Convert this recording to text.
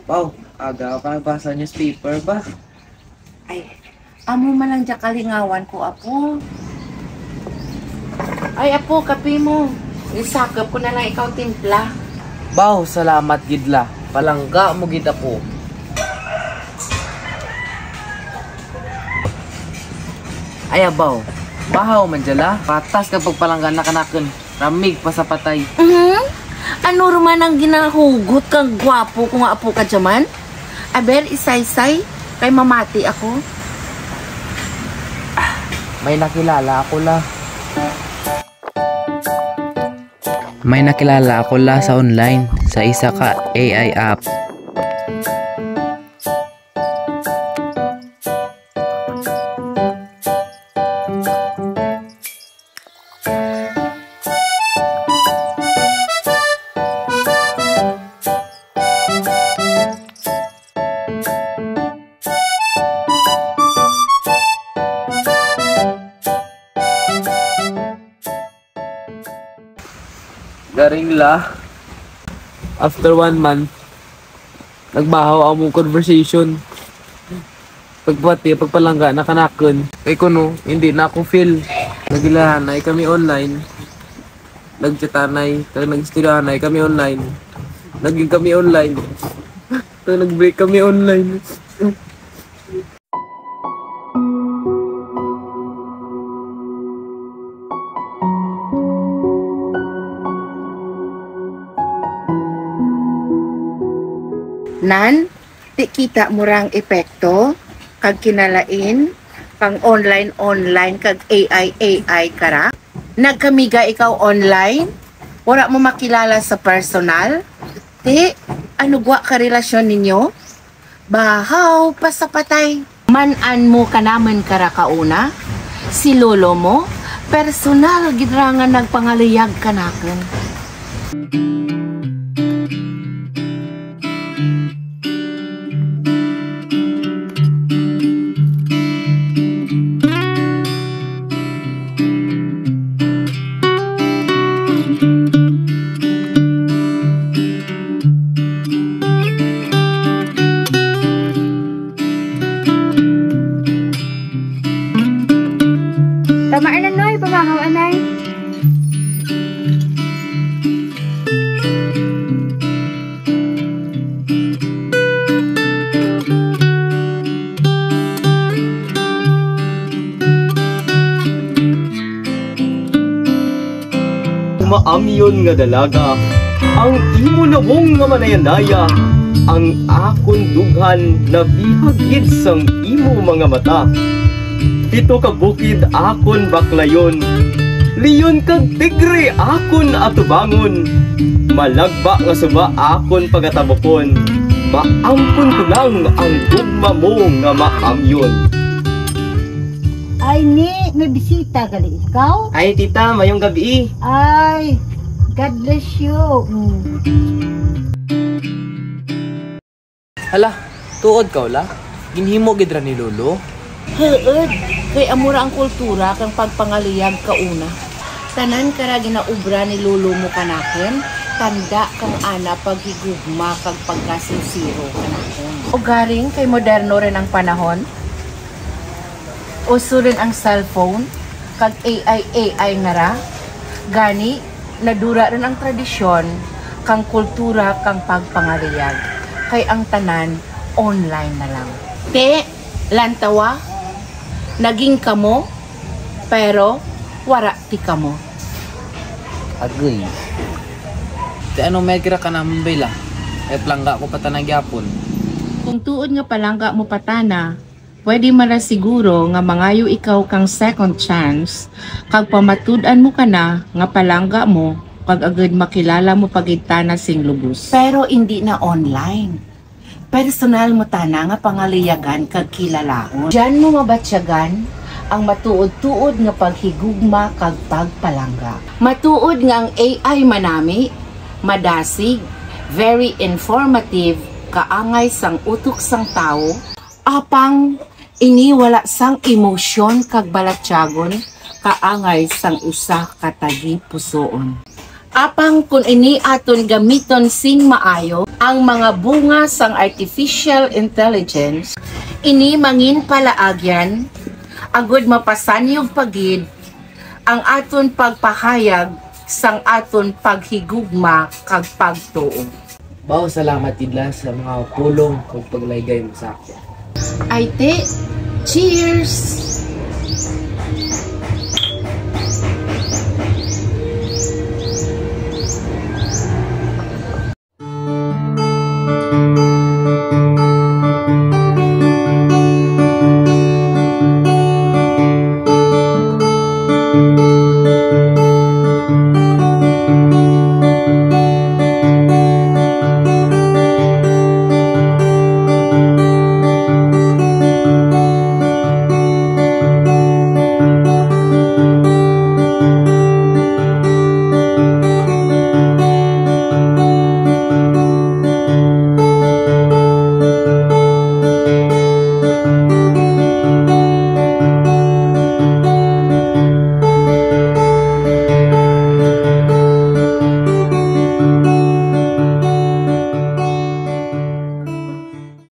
Wow, aga pa nagbasa newspaper ba? Ay, amo man lang dyan kalingawan ko, apo. Ay, apo, kape mo. Isakap ko na lang ikaw timpla. Baw, salamat gidla. Palangga mo gid po. Ay, abaw. Bahaw man dyan patas kapag palangga na kanakon. Ramig pa sa patay. Ano ruman ang ginahugot kang gwapo kung apo ka dyaman? Aber, isay-say, kay mamati ako. May nakilala ako la. May nakilala ako la sa online sa isa ka AI app. Garing la. After 1 month, nagbahaw ang mong conversation. Pagpalangga, nakanakon. Kay kuno, hindi na ako feel. Nagilahanay kami online. Nagchatanay, nag-studyanay kami online. Naging kami online. Nag-break kami online. Nan, di kita mo rang epekto, kag kinalain, kang online kag AI kara. Nagkamiga ikaw online, wala mo makilala sa personal. Di, ano gwa ka relasyon ninyo? Bahaw, pasapatay. Manan mo ka naman kara kauna, si lolo mo, personal gidrangan nagpangaliyag kanakon. Tamaan na noy, pamahaw anay. Maamyon nga dalaga, ang imo nawong nga manayanaya, ang akon dughan na bihagid sang imo mga mata. Pito ka bukid akon baklayon, liyon kag tigre akon atubangon, malagba nga suba akon pagatabokon, maampun ko lang ang gugma mo nga maamyon. Ay ni, may bisita gali ikaw? Ay tita, mayong gabi. Ay, God bless you. Hala, tuod ka la? Ginhimo gidra ni lolo? Heod, kay amura ang kultura kang pagpangaliyag kauna. Tanan kara ginaubra ni lolo mo kanaken, tanda kang ana paghigugma kag pagkasinsiro kanakon. O garing kay moderno rin ang panahon. Uso rin ang cellphone, kag AI nga ra. Gani, nadura rin ang tradisyon, kang kultura kang pagpangaliyag. Kay ang tanan, online na lang. Te, lantawa, naging kamo, pero wara ti kamo. Agoy. Di ano may kira ka naman bila? E plangga ko patanang yapon. Kung tuod nga palangga mo patana, pwede mara siguro nga mangayo ikaw kang second chance kag pamatud-an mo kana nga palangga mo kag agad makilala mo pagitana sing lubos. Pero hindi na online. Personal mo tana nga pangaliyagan kag kilalaon. Diyan mo mabatsyagan ang matuod-tuod nga paghigugma kag pagpalangga. Matuod nga ang AI manami, madasig, very informative, kaangay sang utok sang tao, apang iniwala sang emosyon kag balatyagon, kaangay sang usa katagi pusoon. Apang kung ini aton gamiton sing maayo ang mga bunga sang artificial intelligence, ini mangin palaagyan, agud mapasanyog pagid ang aton pagpahayag sang aton paghigugma kag pagtuo. Bao salamat idla sa mga pulong kung paglaygay mo sa akin. Ay te, cheers!